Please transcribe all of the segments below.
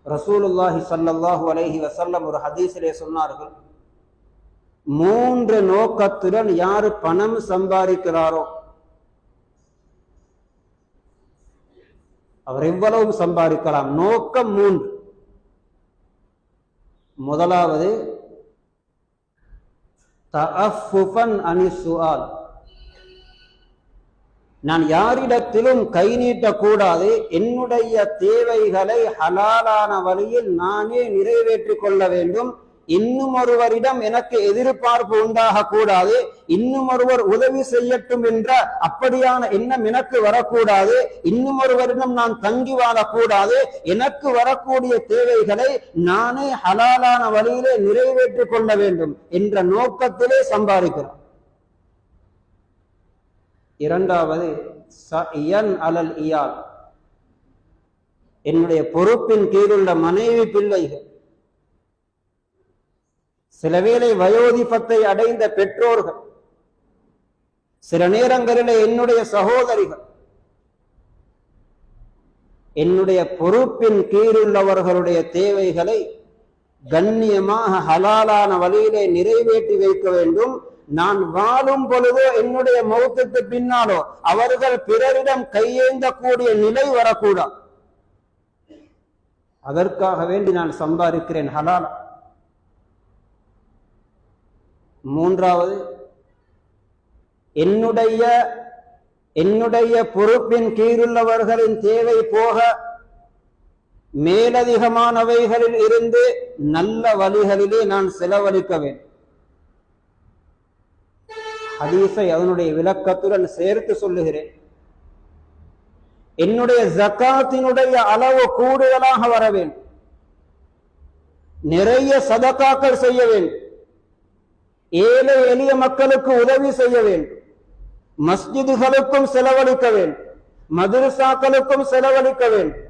ரசூலுல்லாஹி ஸல்லல்லாஹு அலைஹி வஸல்லம் ஒரு ஹதீஸிலே சொன்னார்கள், 3 நோக்கத்துடன் யாரு பணம் சம்பாதிக்கிறாரோ அவர் எவ்வளவு சம்பாதிக்கலாம். நோக்கம் 3. முதலாவது தஅஃபுஃபன் அனிஸ்ஸுஆல், நான் யாரிடத்திலும் கை நீட்டக்கூடாது, என்னுடைய தேவைகளை ஹலாலான வழியில் நானே நிறைவேற்றிக் கொள்ள வேண்டும். இன்னும் ஒருவரிடம் எனக்கு எதிர்பார்ப்பு உண்டாக கூடாது, இன்னும் ஒருவர் உதவி செய்யட்டும் என்ற அப்படியான எண்ணம் எனக்கு வரக்கூடாது, இன்னும் ஒருவரிடம் நான் தங்கி வாழக்கூடாது. எனக்கு வரக்கூடிய தேவைகளை நானே ஹலாலான வழியிலே நிறைவேற்றிக் கொள்ள வேண்டும் என்ற நோக்கத்திலே சம்பாதிக்கிறோம். இரண்டாவது சயன் அலல் இயால், என்னுடைய பொறுப்பின் கீழுள்ள மனைவி பிள்ளைகள், சில வேளை வயோதிபத்தை அடைந்த பெற்றோர்கள், சில நேரங்களில் என்னுடைய சகோதரிகள், என்னுடைய பொறுப்பின் கீழுள்ளவர்களுடைய தேவைகளை கண்ணியமாக ஹலாலான வழியிலே நிறைவேற்றி வைக்க வேண்டும். நான் வாழும் பொழுதோ என்னுடைய மௌத்துக்கு பின்னாலோ அவர்கள் பிறரிடம் கையேந்தக்கூடிய நிலை வரக்கூடாது. அதற்காக வேண்டி நான் சம்பாதிக்கிறேன் ஹலால். மூன்றாவது, என்னுடைய பொறுப்பின் கீழுள்ளவர்களின் தேவை போக மேலதிகமானவைகளில் இருந்து நல்ல வழிகளிலே நான் செலவழிக்க வேண்டும். ஹதீஸை அதனுடைய விளக்கத்துடன் சேர்த்து சொல்லுகிறேன். என்னுடைய ஜகாத்தினுடைய அளவு கூடுதலாக வர வேண்டும். நிறைய சதகாக்கள் செய்ய வேண்டும். ஏழை எளிய மக்களுக்கு உதவி செய்ய வேண்டும். மஸ்ஜிதுகளுக்கும் செலவழிக்க வேண்டும். மதரசாக்களுக்கும் செலவழிக்க வேண்டும்.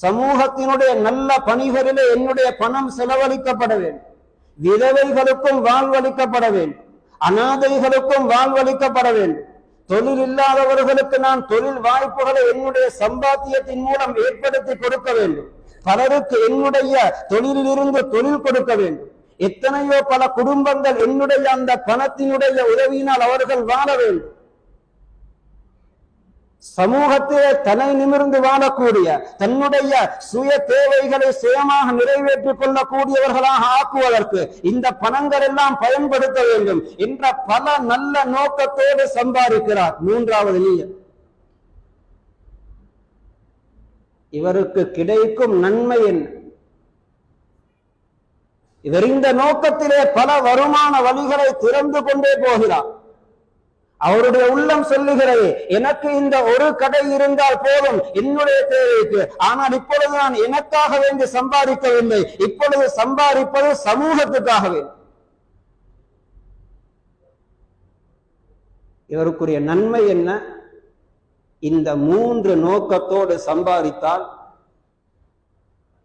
சமூகத்தினுடைய நல்ல பணிகளிலே என்னுடைய பணம் செலவழிக்கப்பட வேண்டும். விதவைகளுக்கும் வாழ்வளிக்கப்பட வேண்டும். அநாதைகளுக்கும் வாழ்வளிக்கப்பட வேண்டும். தொழில் இல்லாதவர்களுக்கு நான் தொழில் வாய்ப்புகளை என்னுடைய சம்பாத்தியத்தின் மூலம் ஏற்படுத்தி கொடுக்க வேண்டும். பலருக்கு என்னுடைய தொழிலில் இருந்து தொழில் கொடுக்க வேண்டும். எத்தனையோ பல குடும்பங்கள் என்னுடைய அந்த பணத்தினுடைய உதவியினால் அவர்கள் வாழ வேண்டும். சமூகத்திலே தலை நிமிர்ந்து வாழக்கூடிய, தன்னுடைய சுய தேவைகளை சுயமாக நிறைவேற்றிக் கொள்ளக்கூடியவர்களாக ஆக்குவதற்கு இந்த பணங்கள் எல்லாம் பயன்படுத்த வேண்டும் என்ற பல நல்ல நோக்கத்தோடு சம்பாதிக்கிறார். மூன்றாவது நீயத், இவருக்கு கிடைக்கும் நன்மை என்ன? இவர் இந்த நோக்கத்திலே பல வருமான வழிகளை திறந்து கொண்டே போகிறார். அவருடைய உள்ளம் சொல்லுகிறது, எனக்கு இந்த ஒரு கடை இருந்தால் போதும் என்னுடைய தேவைக்கு. ஆனால் இப்பொழுது நான் எனக்காக வேண்டி சம்பாதிக்கவில்லை, இப்பொழுது சம்பாதிப்பது சமூகத்துக்காகவே. இவருக்குரிய நன்மை என்ன? இந்த 3 நோக்கத்தோடு சம்பாதித்தால்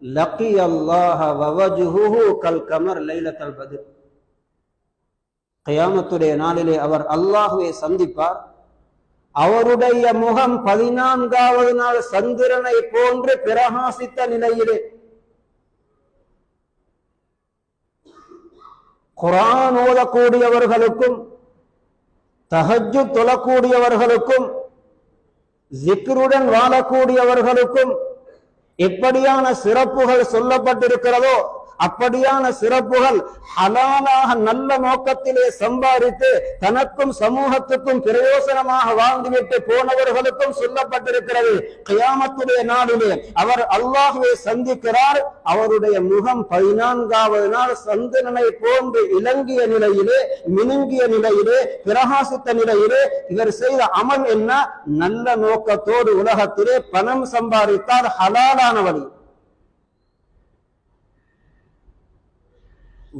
லக்கி அல்லாஹ வவஜ்ஹுஹு கல் கமர் லைலத்துல் பத்ர், கியாமத்துடைய நாளிலே அவர் அல்லாஹ்வை சந்திப்பார். அவருடைய முகம் 14வது நாள் சந்திரனை போன்று பிரகாசித்த நிலையிலே. குர்ஆன் ஓதக்கூடியவர்களுக்கும் தஹஜ்ஜுத் தொழக்கூடியவர்களுக்கும் ஜிக்ருடன் வாழக்கூடியவர்களுக்கும் எப்படியான சிறப்புகள் சொல்லப்பட்டிருக்கிறதோ அப்படியான சிறப்புகள் ஹலாலாக நல்ல நோக்கத்திலே சம்பாதித்து தனக்கும் சமூகத்துக்கும் பிரயோசனமாக வாழ்ந்துவிட்டு போனவர்களுக்கும் சொல்லப்பட்டிருக்கிறது. கியாமத்துடைய நாளிலே அவர் அல்லாஹ்வை சந்திக்கிறார். அவருடைய முகம் 14வது நாள் சந்திரனை போன்று இலங்கிய நிலையிலே, மினுங்கிய நிலையிலே, பிரகாசித்த நிலையிலே. இவர் செய்த அமல் என்ன? நல்ல நோக்கத்தோடு உலகத்திலே பணம் சம்பாதித்தார் ஹலாலான வழி.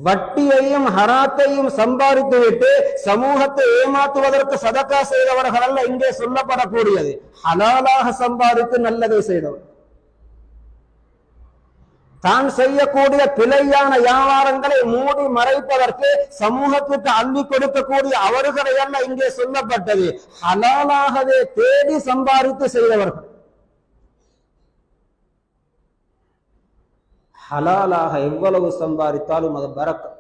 வட்டியையும் ஹராத்தையும் சம்பாதித்து விட்டு சமூகத்தை ஏமாற்றுவதற்கு சதக்கா செய்தவர்கள் அல்ல இங்கே சொல்லப்படக்கூடியது. ஹலாலாக சம்பாதித்து நல்லதை செய்தவர். தான் செய்யக்கூடிய பிழையான வியாபாரங்களை மூடி மறைப்பதற்கு சமூகத்துக்கு அள்ளி கொடுக்கக்கூடிய அவர்களை அல்ல இங்கே சொல்லப்பட்டது. ஹலாலாகவே தேடி சம்பாதித்து செய்தவர்கள். ஹலாலாக எவ்வளவு சம்பாதித்தாலும் அது பரக்கத்.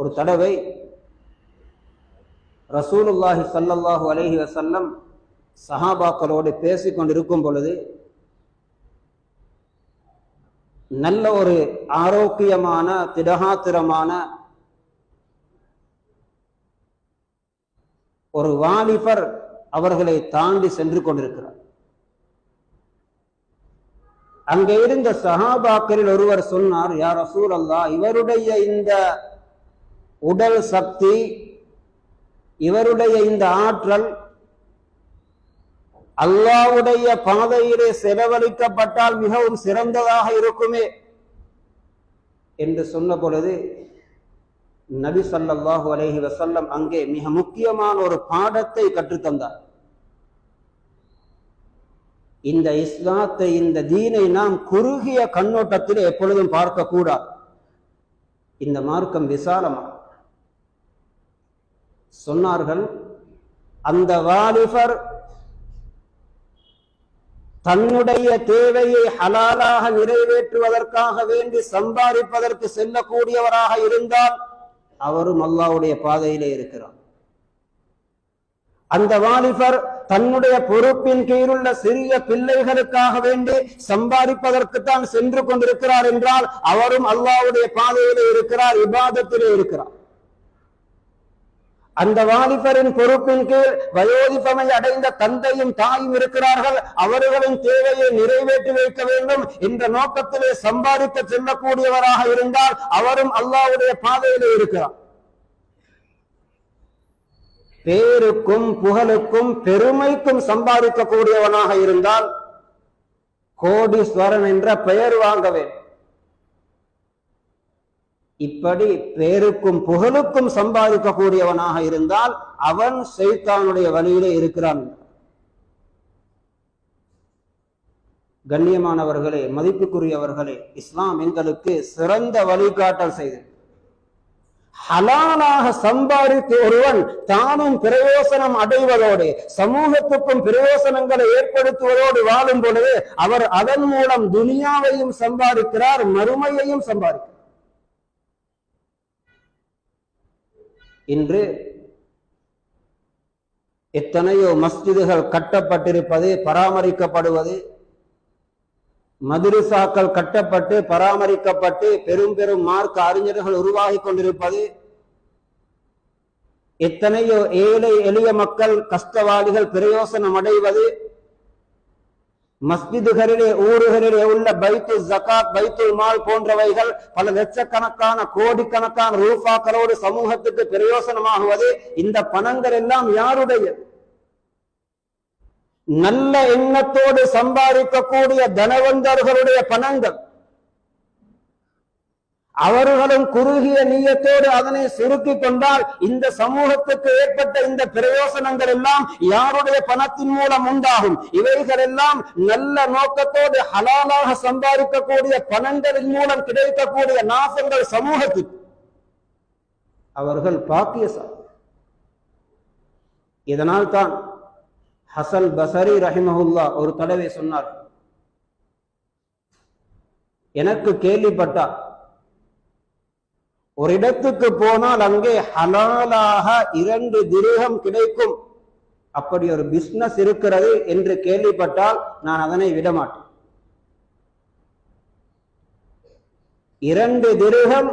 ஒரு தடவை ரசூலுல்லாஹி ஸல்லல்லாஹு அலைஹி வஸல்லம் சஹாபாக்களோடு பேசிக் கொண்டிருக்கும் பொழுது நல்ல ஒரு ஆரோக்கியமான திடகாத்திரமான ஒரு வாலிபர் அவர்களை தாண்டி சென்று கொண்டிருக்கிறார். அங்கே இருந்த சஹாபாக்களில் ஒருவர் சொன்னார், யா ரசூலல்லாஹ், இவருடைய இந்த உடல் சக்தி, இவருடைய இந்த ஆற்றல் அல்லாஹ்வுடைய பாதையிலே செலவழிக்கப்பட்டால் மிகவும் சிறந்ததாக இருக்குமே என்று சொன்ன பொழுது நபி ஸல்லல்லாஹு அலைஹி வஸல்லம் அங்கே மிக முக்கியமான ஒரு பாடத்தை கற்றுத்தந்தார். இந்த இஸ்லாத்தை, இந்த தீனை நாம் குறுகிய கண்ணோட்டத்தில் எப்பொழுதும் பார்க்க கூடாது. இந்த மார்க்கம் விசாலமா சொன்னார்கள். அந்த வாலிபர் தன்னுடைய தேவையை ஹலாலாக நிறைவேற்றுவதற்காக வேண்டி சம்பாதிப்பதற்கு செல்லக்கூடியவராக இருந்தால் அவரும் அல்லாஹ்வுடைய பாதையிலே இருக்கிறார். அந்த வாலிபர் தன்னுடைய பொறுப்பின் கீழுள்ள சிறிய பிள்ளைகளுக்காக வேண்டி சம்பாதிப்பதற்குத்தான் சென்று கொண்டிருக்கிறார் என்றால் அவரும் அல்லாஹ்வுடைய பாதையிலே இருக்கிறார், இபாதத்திலே இருக்கிறார். அந்த வாலிபரின் பொறுப்பின் கீழ் வயோதிபமை அடைந்த தந்தையும் தாயும் இருக்கிறார்கள். அவர்களின் தேவையை நிறைவேற்றி வைக்க வேண்டும் என்ற நோக்கத்திலே சம்பாதிக்க செல்லக்கூடியவராக இருந்தால் அவரும் அல்லாஹ்வுடைய பாதையிலே இருக்கிறார். பேருக்கும் புகழுக்கும் பெருமைக்கும் சம்பாதிக்கக்கூடியவனாக இருந்தால் கோடீஸ்வரன் என்ற பெயர் வாங்கவே. இப்படி பேருக்கும் புகழுக்கும் சம்பாதிக்கக்கூடியவனாக இருந்தால் அவன் ஷைத்தானுடைய வழியிலே இருக்கிறான். கண்ணியமானவர்களே, மதிப்புக்குரியவர்களே, இஸ்லாம் எங்களுக்கு சிறந்த வழிகாட்டல் செய்தது. ஹலாலாக சம்பாதித்து ஒருவன் தானும் பிரயோசனம் அடைவதோடு சமூகத்துக்கும் பிரயோசனங்களை ஏற்படுத்துவதோடு வாழும் பொழுது அவர் அதன் மூலம் துனியாவையும் சம்பாதிக்கிறார், மறுமையையும் சம்பாதிக்கிறார். இன்று எத்தனையோ மஸ்ஜிதுகள் கட்டப்பட்டிருப்பது, பராமரிக்கப்படுவது, மதுரசாக்கள் கட்டப்பட்டு பராமரிக்கப்பட்டு பெரும் பெரும் மார்க்க அறிஞர்கள் உருவாகி கொண்டிருப்பது, எத்தனையோ ஏழை எளிய மக்கள் கஷ்டவாளிகள் பிரயோசனம் அடைவது, மஸ்ஜிதுகளிலே ஊர்களிலே உள்ள பைத்து ஜகாத், பைத்துல் மால் போன்றவைகள் பல லட்சக்கணக்கான கோடிக்கணக்கான ரூபாக்களோடு சமூகத்துக்கு பிரயோசனமாகுவது, இந்த பணங்கள் எல்லாம் யாருடையது? நல்ல எண்ணத்தோடு சம்பாதிக்கக்கூடிய தனவந்தர்களுடைய பணங்கள். அவர்களும் குறுகிய நீயத்தோடு அதனை சுருக்கிக் கொண்டால் இந்த சமூகத்துக்கு ஏற்பட்ட இந்த பிரயோசனங்கள் எல்லாம் யாருடைய பணத்தின் மூலம் உண்டாகும்? இவைகள் எல்லாம் நல்ல நோக்கத்தோடு ஹலாலாக சம்பாதிக்கக்கூடிய பணங்களின் மூலம் கிடைக்கக்கூடிய நாசங்கள் சமூகத்துக்கு. அவர்கள் பாக்கியசாலி. இதனால் தான் ஹசன் பஸரி ரஹிமஹுல்லா ஒரு தடவை சொன்னார், எனக்கு கேள்விப்பட்டார், ஒரு இடத்துக்கு போனால் அங்கே ஹலாலாக 2 திர்ஹம் கிடைக்கும், அப்படி ஒரு பிசினஸ் இருக்கிறது என்று கேள்விப்பட்டால் நான் அதனை விடமாட்டேன். 2 திர்ஹம்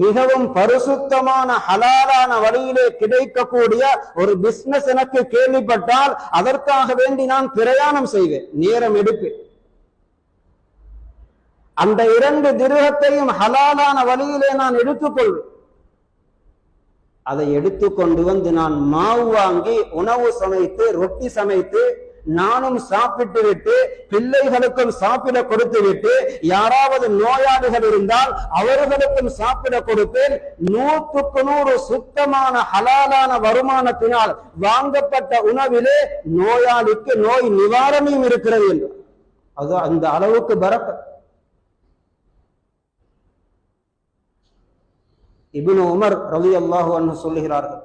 மிகவும் பரிசுத்தமான ஹலாலான வழியிலே கிடைக்கக்கூடிய ஒரு பிசினஸ் எனக்கு கேள்விப்பட்டால் அதற்காக வேண்டி நான் பிரயாணம் செய்வேன், நேரம் எடுப்பேன். அந்த 2 திர்ஹத்தையும் ஹலாலான வழியிலே நான் எடுத்துக்கொள்வேன். அதை எடுத்துக்கொண்டு வந்து நான் மாவு வாங்கி உணவு சமைத்து ரொட்டி சமைத்து நானும் சாப்பிட்டு விட்டு பிள்ளைகளுக்கும் சாப்பிட கொடுத்து விட்டு யாராவது நோயாளிகள் இருந்தால் அவர்களுக்கும் சாப்பிட கொடுப்பேன். 100க்கு 100 சுத்தமான ஹலாலான வருமானத்தினால் வாங்கப்பட்ட உணவிலே நோயாளிக்கு நோய் நிவாரணியும் இருக்கிறது என்று அது அந்த அளவுக்கு பரக்கத். இப்னு உமர் ரலியல்லாஹு அன்ஹு சொல்லுகிறார்கள்,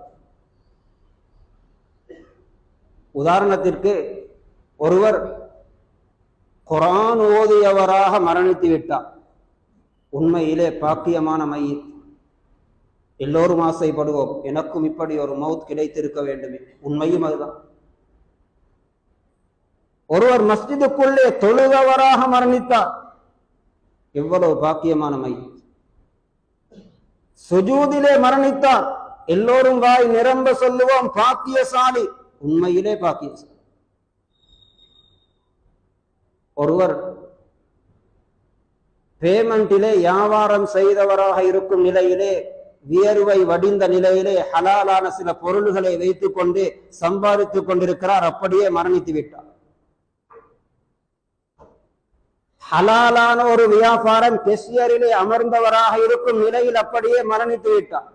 உதாரணத்திற்கு ஒருவர் குர்ஆன் ஓதியவராக மரணித்து விட்டார். உண்மையிலே பாக்கியமான மையத். எல்லோரும் ஆசைப்படுவோம், எனக்கும் இப்படி ஒரு மவுத் கிடைத்திருக்க வேண்டுமே. உண்மையும் அதுதான். ஒருவர் மஸ்ஜிதுக்குள்ளே தொழுதவராக மரணித்தார். எவ்வளவு பாக்கியமான மையத். சுஜூதிலே மரணித்தார். எல்லோரும் வாய் நிரம்ப சொல்லுவோம் பாக்கியசாலி. உண்மையிலே பாக்கியசாலி. ஒருவர் பேமெண்டிலே வியாபாரம் செய்தவராக இருக்கும் நிலையிலே, வியர்வை வடிந்த நிலையிலே ஹலாலான சில பொருள்களை வைத்துக் கொண்டு சம்பாதித்துக் கொண்டிருக்கிறார். அப்படியே மரணித்து விட்டார். ஹலாலான ஒரு வியாபாரம் கெஷியரிலே அமர்ந்தவராக இருக்கும் நிலையில் அப்படியே மரணித்து விட்டார்.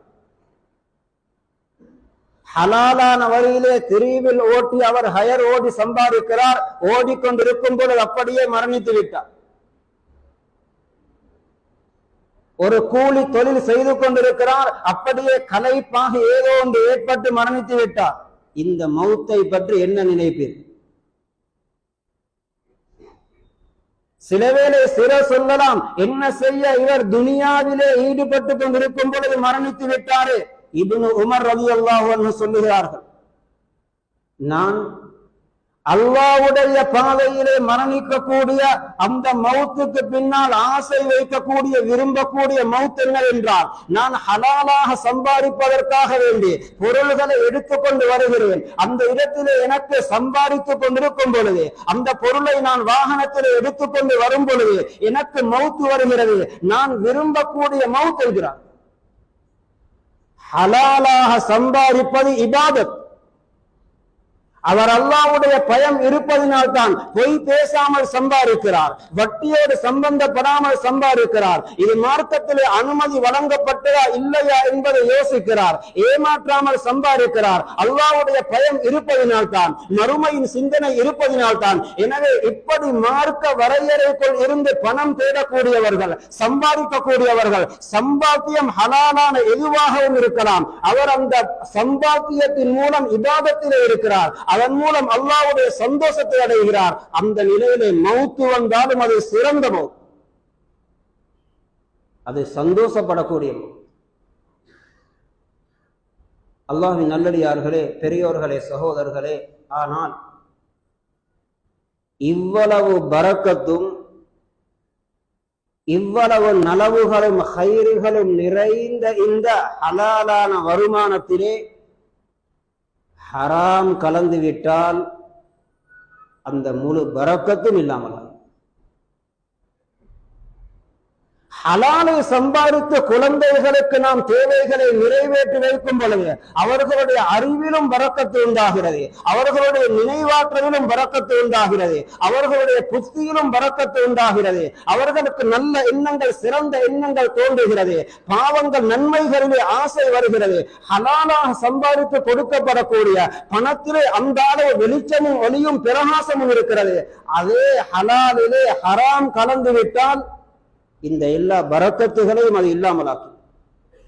ஹலாலான வழியிலே திரிவில் ஓட்டி அவர் ஹயர் ஓடி சம்பாதிக்கிறார். ஓடிக்கொண்டிருக்கும் பொழுது அப்படியே மரணித்து விட்டார். ஒரு கூலி தொழில் செய்து கொண்டிருக்கிறார். அப்படியே களைப்பாக ஏதோ ஒன்று ஏற்பட்டு மரணித்து விட்டார். இந்த மௌத்தை பற்றி என்ன நினைப்பீர்? சிலவேளை சில சொல்லலாம், என்ன செய்ய, இவர் துனியாவிலே ஈடுபட்டு கொண்டிருக்கும் பொழுது மரணித்து விட்டாரு. இப்னு உமர் ரலியல்லாஹு அன்ஹு சொல்லுகிறார்கள், நான் அல்லாஹ்வுடைய பாதையிலே மரணிக்கக்கூடிய அந்த மௌத்துக்கு பின்னால் ஆசை வைக்கக்கூடிய விரும்பக்கூடிய மௌத் என்னவென்றால், நான் ஹலாலாக சம்பாதிப்பதற்காக வேண்டி பொருள்களை எடுத்துக்கொண்டு வருகிறேன். அந்த இடத்திலே எனக்கு சம்பாதித்துக் கொண்டிருக்கும் பொழுது, அந்த பொருளை நான் வாகனத்திலே எடுத்துக்கொண்டு வரும் பொழுது எனக்கு மௌத் வருகிறது. நான் விரும்பக்கூடிய மௌத் என்கிறார். ஹலாலாக சம்பாதிப்பது இபாதத். அவர் அல்லாஹ்வுடைய பயம் இருப்பதினால் தான் பொய் பேசாமல் சம்பாதிக்கிறார், வட்டியோடு சம்பந்தப்படாமல் சம்பாதிக்கிறார். இது மார்க்கத்திலே அனுமதி வழங்கப்பட்டதா இல்லையா என்பதை யோசிக்கிறார். ஏமாற்றாமல் சம்பாதிக்கிறார். அல்லாஹ்வுடைய பயம் இருப்பதினால் தான், மறுமையின் சிந்தனை இருப்பதினால் தான். எனவே இப்படி மார்க்க வரையறைக்குள் இருந்து பணம் தேடக்கூடியவர்கள், சம்பாதிக்கக்கூடியவர்கள், சம்பாத்தியம் ஹலாலான எதுவாகவும் இருக்கலாம், அவர் அந்த சம்பாத்தியத்தின் மூலம் இபாதத்திலே இருக்கிறார். அதன் மூலம் அல்லாஹ்வுடைய சந்தோஷத்தை அடைகிறார். அந்த நிலையிலே மௌத்து வந்தாலும் அது சிறந்த மௌத், அது சந்தோஷப்படக்கூடிய மௌத். அல்லாஹ்வின் நல்லடியார்களே, பெரியோர்களே, சகோதரர்களே, ஆனால் இவ்வளவு பரக்கத்தும் இவ்வளவு நலவுகளும் ஹைறுகளும் நிறைந்த இந்த ஹலாலான வருமானத்திலே ஹராம் கலந்து விட்டால் அந்த முழு பரக்கத்தும் இல்லாமல். ஹலாலை சம்பாதித்த குழந்தைகளுக்கு நாம் தேவைகளை நிறைவேற்றி வைக்கும் பொழுது அவர்களுடைய அறிவிலும் பரக்கத்து உண்டாகிறது, அவர்களுடைய நினைவாற்றலிலும் பரக்கத்து உண்டாகிறது, அவர்களுடைய புத்தியிலும் பரக்கத்து உண்டாகிறது. அவர்களுக்கு நல்ல எண்ணங்கள், சிறந்த எண்ணங்கள் தோன்றுகிறது. பாவங்கள் நன்மைகளிலே ஆசை வருகிறது. ஹலாலாக சம்பாதித்து கொடுக்கப்படக்கூடிய பணத்திலே அந்த அளவு வெளிச்சமும் ஒளியும் பிரகாசமும் இருக்கிறது. அதே ஹலாலிலே ஹராம் கலந்து விட்டால் இந்த எல்லா பரக்கத்துகளையும் அது இல்லாமலாக்கும்.